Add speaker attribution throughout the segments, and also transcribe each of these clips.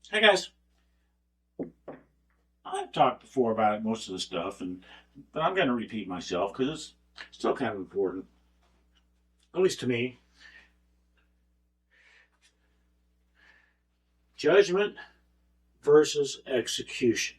Speaker 1: Hey guys, I've talked before about most of the stuff, but I'm going to repeat myself because it's still kind of important, at least to me. Judgment versus execution.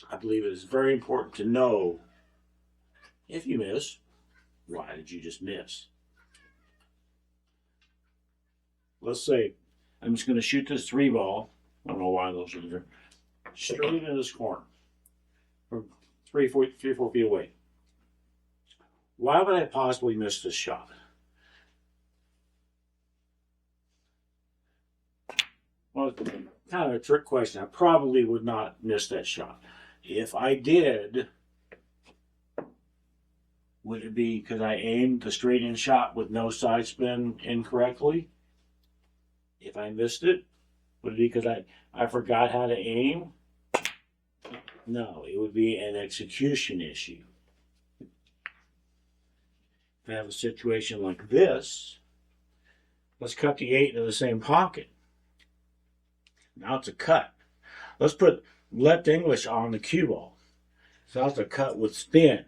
Speaker 1: I believe it is very important to know if you miss, why did you just miss? Let's say I'm just going to shoot this three ball. I don't know why those are there. Straight into this corner from 3 or 4 feet away. Why would I possibly miss this shot? Well, it's kind of a trick question. I probably would not miss that shot. If I did, would it be because I aimed the straight in shot with no side spin incorrectly? If I missed it, would it be because I forgot how to aim? No, it would be an execution issue. If I have a situation like this, let's cut the 8 into the same pocket. Now it's a cut. Let's put left English on the cue ball. So that's a cut with spin,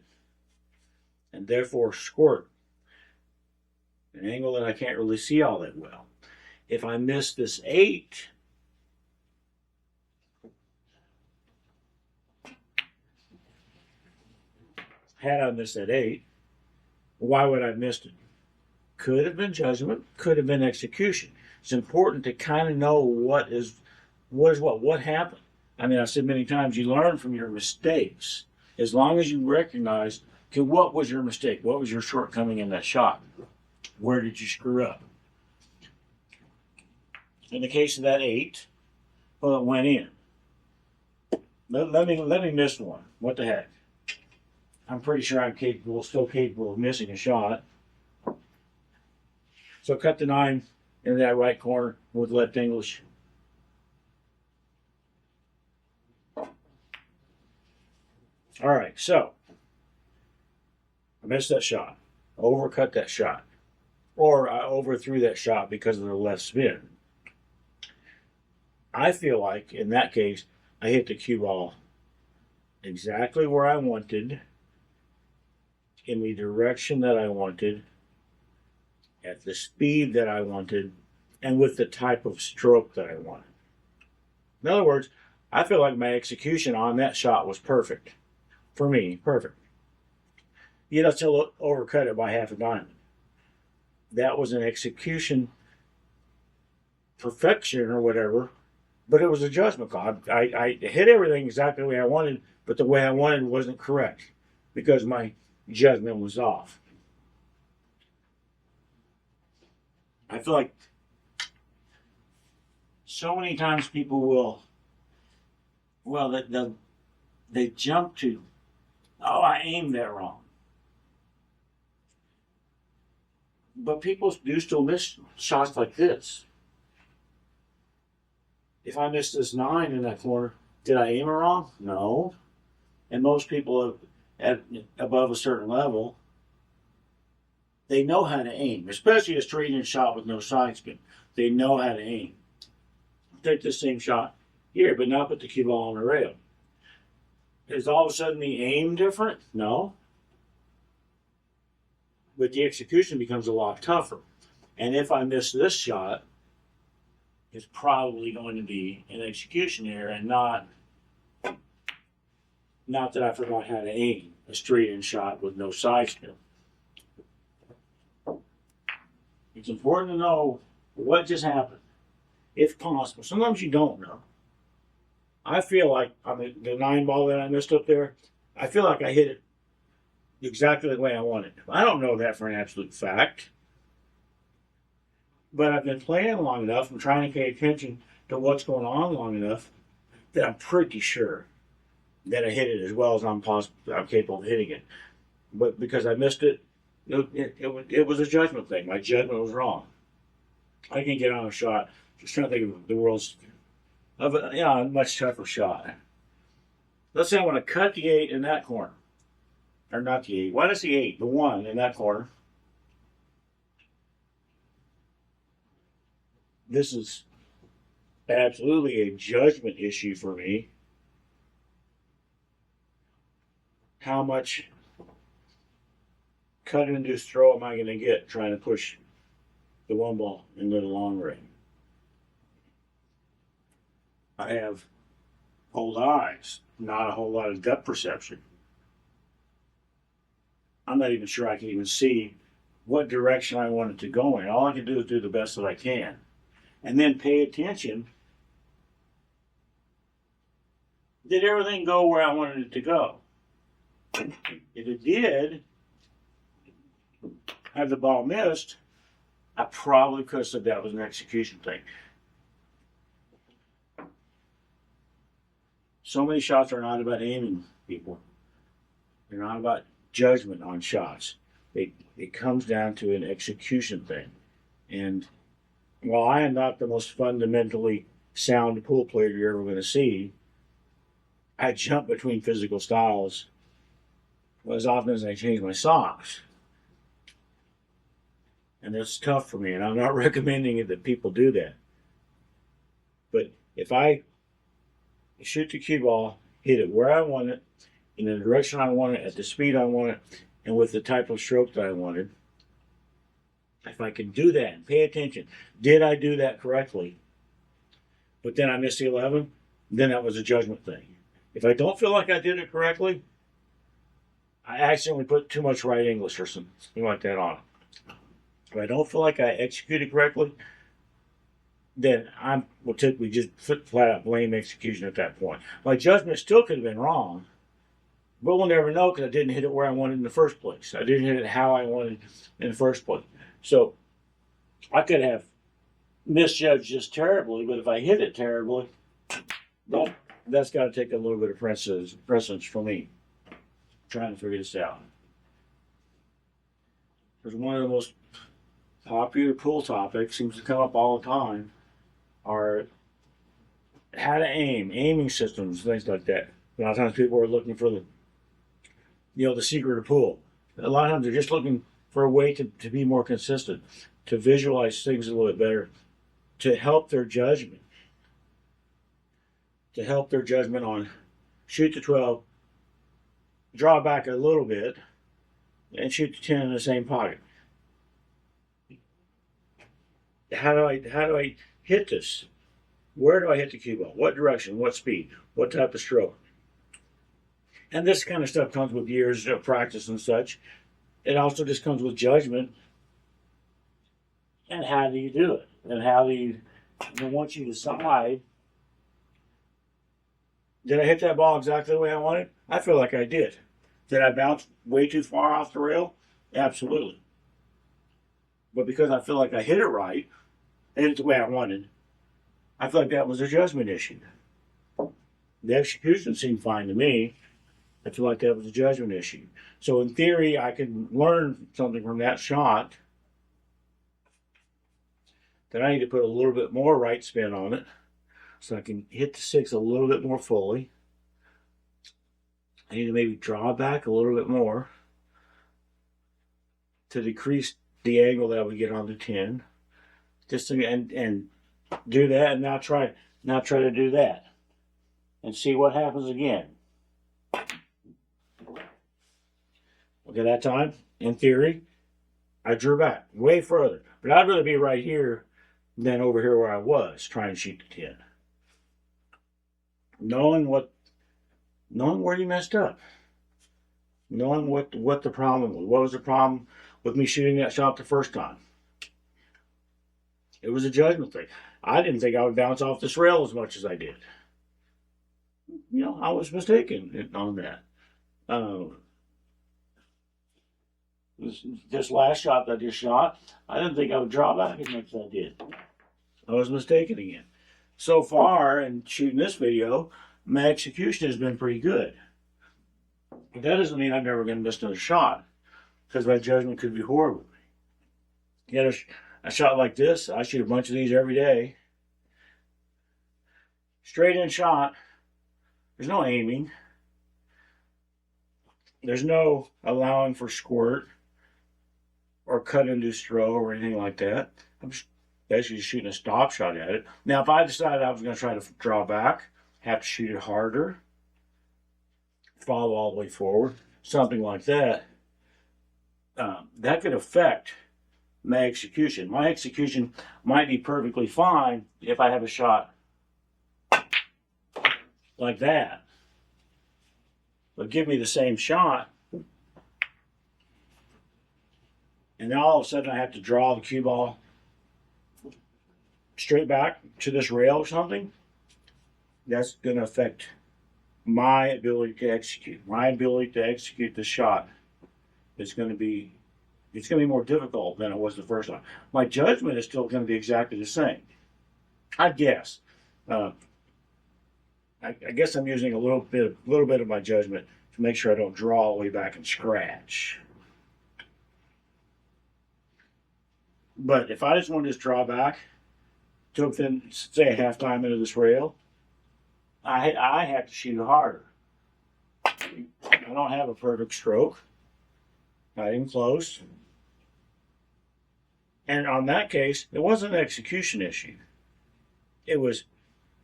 Speaker 1: and therefore squirt. An angle that I can't really see all that well. If I miss this 8, had I missed that 8, why would I have missed it? Could have been judgment, could have been execution. It's important to kind of know what happened. I mean, I've said many times, you learn from your mistakes. As long as you recognize, okay, what was your mistake? What was your shortcoming in that shot? Where did you screw up? In the case of that 8, well, it went in. Let me miss one. What the heck? I'm pretty sure I'm still capable of missing a shot. So cut the 9 in that right corner with left English. All right, so I missed that shot, overcut that shot, or I overthrew that shot because of the left spin. I feel like in that case, I hit the cue ball exactly where I wanted, in the direction that I wanted, at the speed that I wanted, and with the type of stroke that I wanted. In other words, I feel like my execution on that shot was perfect. For me, perfect. Yet I still overcut it by half a diamond. That was an execution perfection or whatever, but it was a judgment call. I hit everything exactly the way I wanted, but the way I wanted wasn't correct because my judgment was off. I feel like so many times people they jump to, oh, I aimed that wrong. But people do still miss shots like this. If I missed this 9 in that corner, did I aim it wrong? No. And most people at above a certain level, they know how to aim, especially a straight in shot with no side spin. They know how to aim. Take the same shot here, but not put the cue ball on the rail. Is all of a sudden the aim different? No. But the execution becomes a lot tougher. And if I miss this shot, it's probably going to be an execution error and not that I forgot how to aim a straight in shot with no side spin. It's important to know what just happened, if possible. Sometimes you don't know. I feel like on the 9 ball that I missed up there, I feel like I hit it exactly the way I wanted. I don't know that for an absolute fact. But I've been playing long enough and trying to pay attention to what's going on long enough that I'm pretty sure that I hit it as well as I'm capable of hitting it. But because I missed it, it was a judgment thing. My judgment was wrong. I can get on a shot. Just trying to think of the world's a much tougher shot. Let's say I want to cut the 8 in that corner. Or not the 8. Why does the 8? The 1 in that corner. This is absolutely a judgment issue for me. How much cut induced throw am I going to get trying to push the one ball into the long range? I have old eyes, not a whole lot of depth perception. I'm not even sure I can even see what direction I want it to go in. All I can do is do the best that I can. And then pay attention. Did everything go where I wanted it to go? If it did, had the ball missed, I probably could have said that was an execution thing. So many shots are not about aiming, people. They're not about judgment on shots. It comes down to an execution thing. And while I am not the most fundamentally sound pool player you're ever going to see, I jump between physical styles as often as I change my socks. And that's tough for me, and I'm not recommending it that people do that. But if I shoot the cue ball, hit it where I want it, in the direction I want it, at the speed I want it, and with the type of stroke that I wanted, if I can do that and pay attention, did I do that correctly? But then I missed the 11, then that was a judgment thing. If I don't feel like I did it correctly, I accidentally put too much right English or something like that on it. If I don't feel like I executed correctly, then I will typically just flat out blame execution at that point. My judgment still could have been wrong, but we'll never know because I didn't hit it where I wanted in the first place. I didn't hit it how I wanted in the first place. So I could have misjudged just terribly, but if I hit it terribly, that's got to take a little bit of precedence for me trying to figure this out. Because one of the most popular pool topics seems to come up all the time are how to aim, aiming systems, things like that. A lot of times people are looking for the secret of pool. A lot of times they're just looking for a way to be more consistent, to visualize things a little bit better, to help their judgment. To help their judgment on shoot the 12, draw back a little bit, and shoot the 10 in the same pocket. How do I hit this? Where do I hit the cue ball? What direction? What speed? What type of stroke? And this kind of stuff comes with years of practice and such. It also just comes with judgment. And how do you do it? And how do you, once you decide, did I hit that ball exactly the way I wanted? I feel like I did. Did I bounce way too far off the rail? Absolutely. But because I feel like I hit it right, and hit it the way I wanted, I feel like that was a judgment issue. The execution seemed fine to me. I feel like that was a judgment issue. So in theory, I can learn something from that shot that I need to put a little bit more right spin on it so I can hit the 6 a little bit more fully. I need to maybe draw back a little bit more to decrease the angle that I would get on the 10. Just to, and do that, and now try to do that. And see what happens again. Okay, that time, in theory, I drew back way further. But I'd rather be right here than over here where I was trying to shoot the 10. Knowing where you messed up. Knowing what the problem was. What was the problem with me shooting that shot the first time? It was a judgment thing. I didn't think I would bounce off this rail as much as I did. I was mistaken on that. This last shot that I just shot, I didn't think I would draw back as much as I did. I was mistaken again. So far, in shooting this video, my execution has been pretty good. But that doesn't mean I'm never going to miss another shot, because my judgment could be horrible. A shot like this, I shoot a bunch of these every day. Straight in shot. There's no aiming. There's no allowing for squirt or cut induced throw or anything like that. I'm just basically just shooting a stop shot at it. Now, if I decided I was going to try to draw back, have to shoot it harder, follow all the way forward, something like that, that could affect my execution. My execution might be perfectly fine if I have a shot like that. But give me the same shot, and then all of a sudden I have to draw the cue ball straight back to this rail or something. That's going to affect my ability to execute. My ability to execute the shot is going to be, it's going to be more difficult than it was the first time. My judgment is still going to be exactly the same, I guess. I guess I'm using a little bit of my judgment to make sure I don't draw all the way back and scratch. But if I just want to just draw back to within, say, a half time into this rail, I have to shoot harder. I don't have a perfect stroke. Not even close. And on that case, it wasn't an execution issue. It was,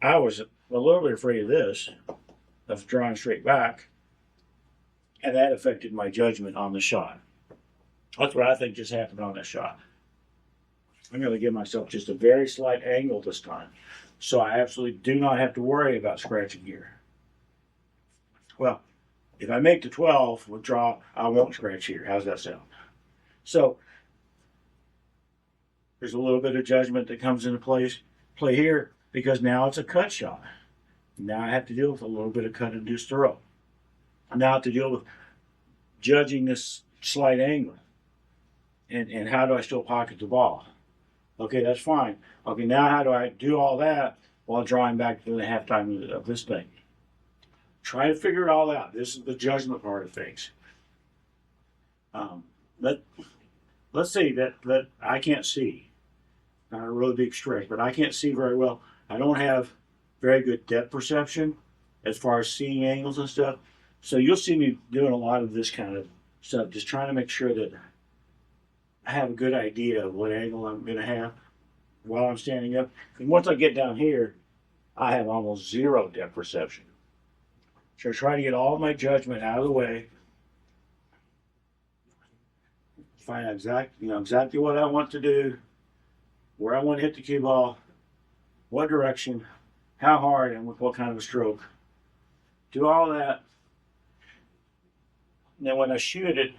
Speaker 1: I was a little bit afraid of this, of drawing straight back, and that affected my judgment on the shot. That's what I think just happened on that shot. I'm going to give myself just a very slight angle this time, so I absolutely do not have to worry about scratching here. Well, if I make the 12 with draw, I won't scratch here. How's that sound? So there's a little bit of judgment that comes into play here, because now it's a cut shot. Now I have to deal with a little bit of cut-induced throw. Now I have to deal with judging this slight angle. And how do I still pocket the ball? Okay, that's fine. Okay, now how do I do all that while drawing back to the halftime of this thing? Try to figure it all out. This is the judgment part of things. Let's say that I can't see. Not a really big stretch, but I can't see very well. I don't have very good depth perception as far as seeing angles and stuff. So you'll see me doing a lot of this kind of stuff, just trying to make sure that I have a good idea of what angle I'm going to have while I'm standing up. And once I get down here, I have almost zero depth perception. So try to get all of my judgment out of the way. Find exactly what I want to do, where I want to hit the cue ball, what direction, how hard, and with what kind of a stroke. Do all that. And then when I shoot it,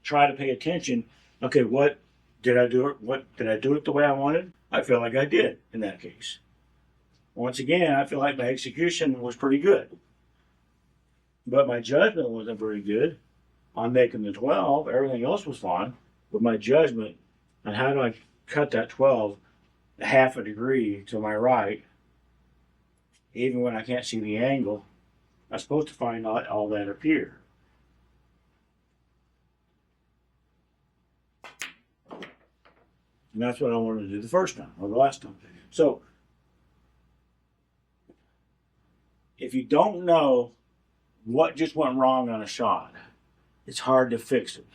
Speaker 1: try to pay attention. Okay, what did I do? What did I do it the way I wanted? I feel like I did in that case. Once again, I feel like my execution was pretty good, but my judgment wasn't very good on making the 12. Everything else was fine, but my judgment on how do I cut that 12 half a degree to my right, even when I can't see the angle, I'm supposed to find out all that up here. And that's what I wanted to do the first time, or the last time. So, if you don't know what just went wrong on a shot, it's hard to fix it.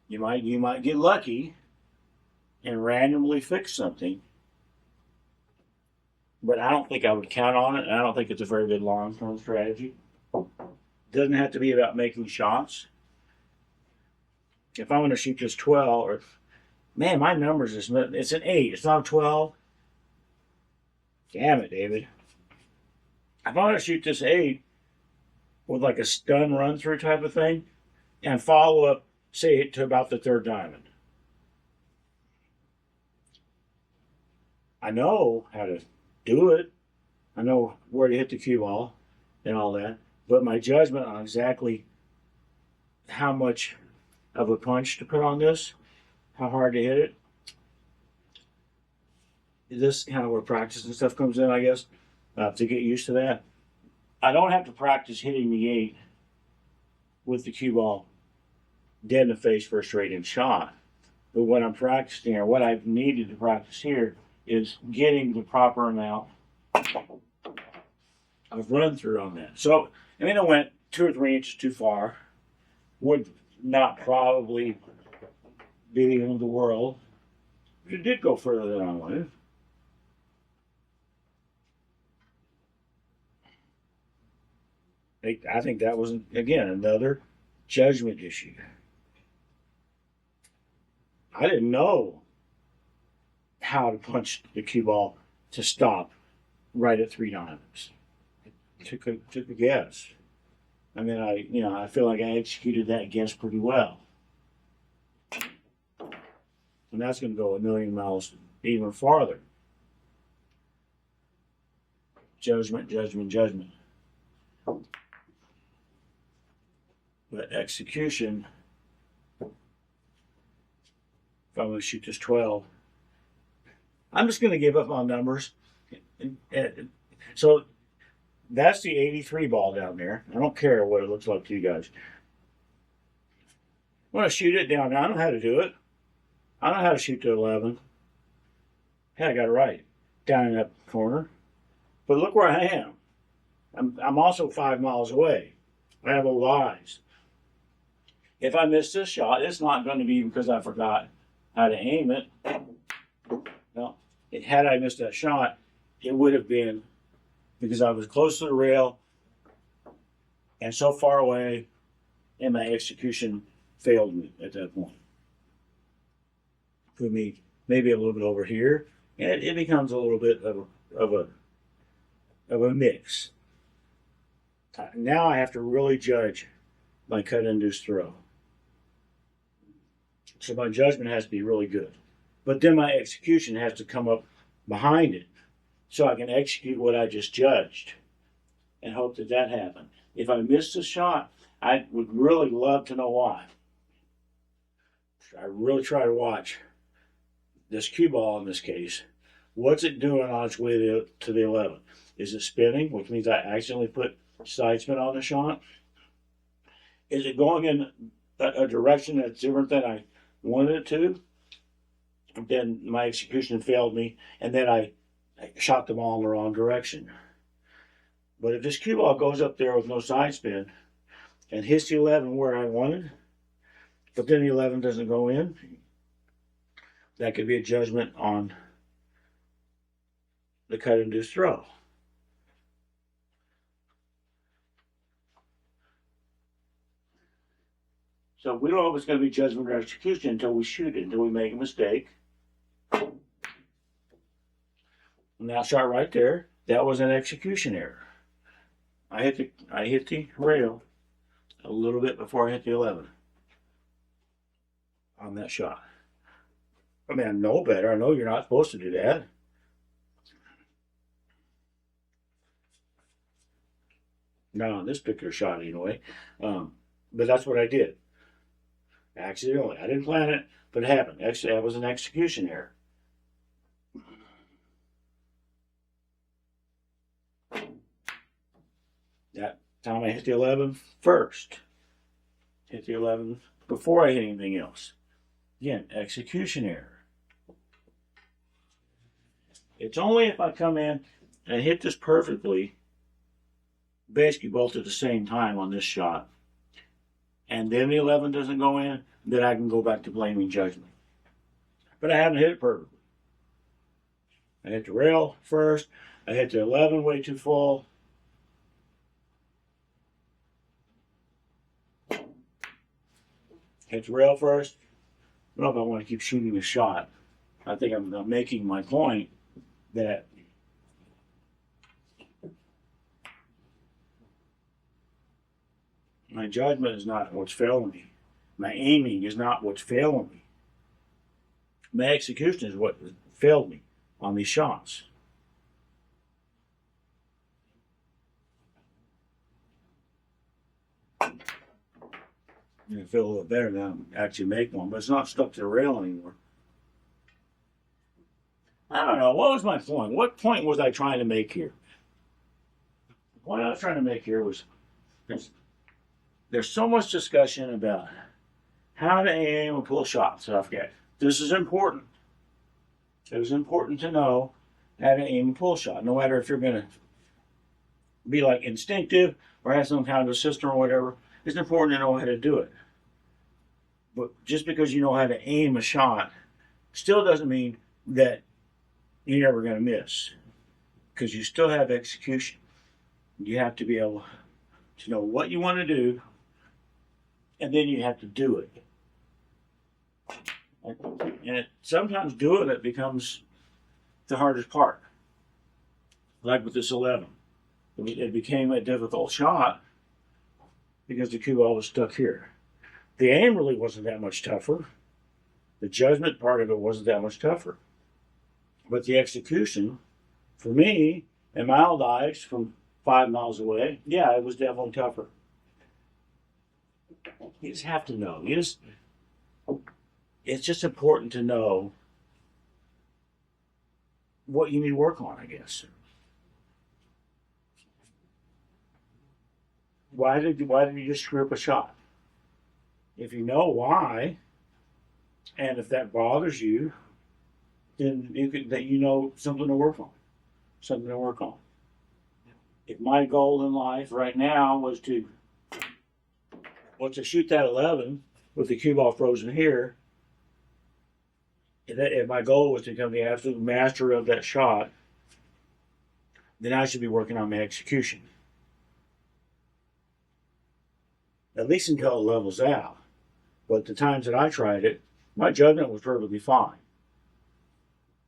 Speaker 1: You might get lucky and randomly fix something, but I don't think I would count on it, and I don't think it's a very good long-term strategy. It doesn't have to be about making shots. If I'm going to shoot just 12, or man, my numbers is it's an 8. It's not a 12. Damn it, David. If I'm going to shoot this 8 with like a stun run through type of thing, and follow up, say it to about the third diamond, I know how to do it. I know where to hit the cue ball and all that, but my judgment on exactly how much of a punch to put on this, how hard to hit it, this is kind of where practice and stuff comes in, I guess, to get used to that. I don't have to practice hitting the 8 with the cue ball dead in the face for a straight-in shot. But what I'm practicing, or what I've needed to practice here, is getting the proper amount of run through on that. So, I mean, I went 2 or 3 inches too far. Would not probably beating of the world. It did go further than I wanted. I think that was, again, another judgment issue. I didn't know how to punch the cue ball to stop right at 3 diamonds. Took a guess. I mean, I feel like I executed that guess pretty well. And that's going to go a million miles even farther. Judgment, judgment, judgment. But execution, if I'm going to shoot this 12, I'm just going to give up on numbers. So that's the 83 ball down there. I don't care what it looks like to you guys. I'm going to shoot it down. Now, I know how to do it. I know how to shoot to 11. Hey, I got it right. Down in that corner. But look where I am. I'm also 5 miles away. I have old eyes. If I miss this shot, it's not going to be because I forgot how to aim it. No. Had I missed that shot, it would have been because I was close to the rail and so far away, and my execution failed me at that point. Put me maybe a little bit over here, and it becomes a little bit of a mix. Now I have to really judge my cut-induced throw. So my judgment has to be really good. But then my execution has to come up behind it so I can execute what I just judged and hope that that happened. If I missed a shot, I would really love to know why. I really try to watch this cue ball in this case. What's it doing on its way to the 11? Is it spinning, which means I accidentally put side spin on the shot? Is it going in a direction that's different than I wanted it to? Then my execution failed me, and then I shot the ball in the wrong direction. But if this cue ball goes up there with no side spin and hits the 11 where I wanted, but then the 11 doesn't go in, that could be a judgment on the cut-induced throw. So we don't know if it's going to be judgment or execution until we shoot it, until we make a mistake. And that shot right there, that was an execution error. I hit the rail a little bit before I hit the 11 on that shot. I mean, I know better. I know you're not supposed to do that. Not on this particular shot anyway. But that's what I did. Accidentally. I didn't plan it, but it happened. Actually, that was an execution error. That time I hit the 11 first. Hit the 11 before I hit anything else. Again, execution error. It's only if I come in and hit this perfectly, basically both at the same time on this shot, and then the 11 doesn't go in, then I can go back to blaming judgment. But I haven't hit it perfectly. I hit the rail first. I hit the 11 way too full. Hit the rail first. I don't know if I want to keep shooting the shot. I think I'm making my point that my judgment is not what's failing me. My aiming is not what's failing me. My execution is what failed me on these shots. I feel a little better now. Actually make one, but it's not stuck to the rail anymore. I don't know. What was my point? What point was I trying to make here? The point I was trying to make here was there's so much discussion about how to aim and pull shots. So I forget. This is important. It was important to know how to aim and pull shot. No matter if you're going to be like instinctive or have some kind of a system or whatever, it's important to know how to do it. But just because you know how to aim a shot still doesn't mean that you're never going to miss, because you still have execution. You have to be able to know what you want to do, and then you have to do it. And sometimes doing it becomes the hardest part. Like with this 11. It became a difficult shot because the cue ball was stuck here. The aim really wasn't that much tougher. The judgment part of it wasn't that much tougher. But the execution, for me, and my old eyes from 5 miles away, yeah, it was definitely tougher. You just have to know. It's just important to know what you need to work on, I guess. Why did you just screw up a shot? If you know why, and if that bothers you, then you know something to work on. Something to work on. If my goal in life right now was to shoot that 11 with the cue ball frozen here, if my goal was to become the absolute master of that shot, then I should be working on my execution. At least until it levels out. But the times that I tried it, my judgment was perfectly fine.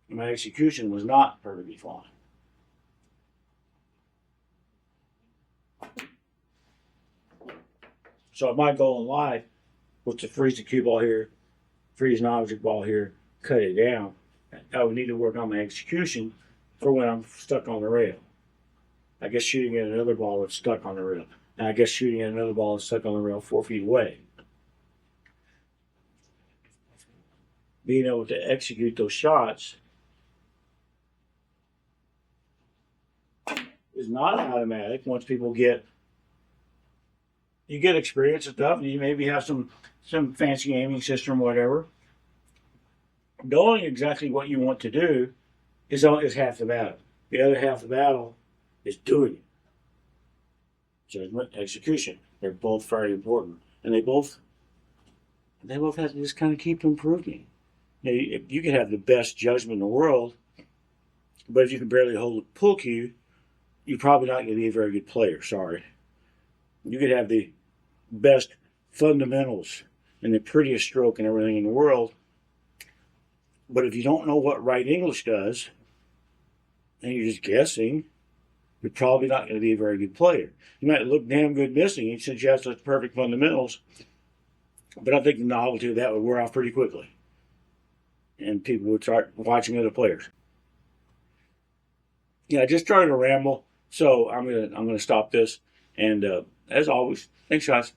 Speaker 1: My execution was not perfectly fine. So my goal in life was to freeze the cue ball here, freeze an object ball here, cut it down. I would need to work on my execution for when I'm stuck on the rail. I guess shooting at another ball that's stuck on the rail. And I guess shooting at another ball that's stuck on the rail 4 feet away. Being able to execute those shots is not automatic once people get experience and stuff, and you maybe have some fancy aiming system or whatever. Knowing exactly what you want to do is half the battle. The other half of the battle is doing it. Judgment, execution. They're both very important. And they both have to just kind of keep improving. You can have the best judgment in the world, but if you can barely hold a pull cue, you're probably not going to be a very good player. Sorry. You could have the best fundamentals and the prettiest stroke and everything in the world, but if you don't know what right English does, and you're just guessing, you're probably not going to be a very good player. You might look damn good missing since you have such perfect fundamentals, but I think the novelty of that would wear off pretty quickly, and people would start watching other players. Yeah, I just started to ramble, so I'm gonna stop this. And as always, thanks, guys.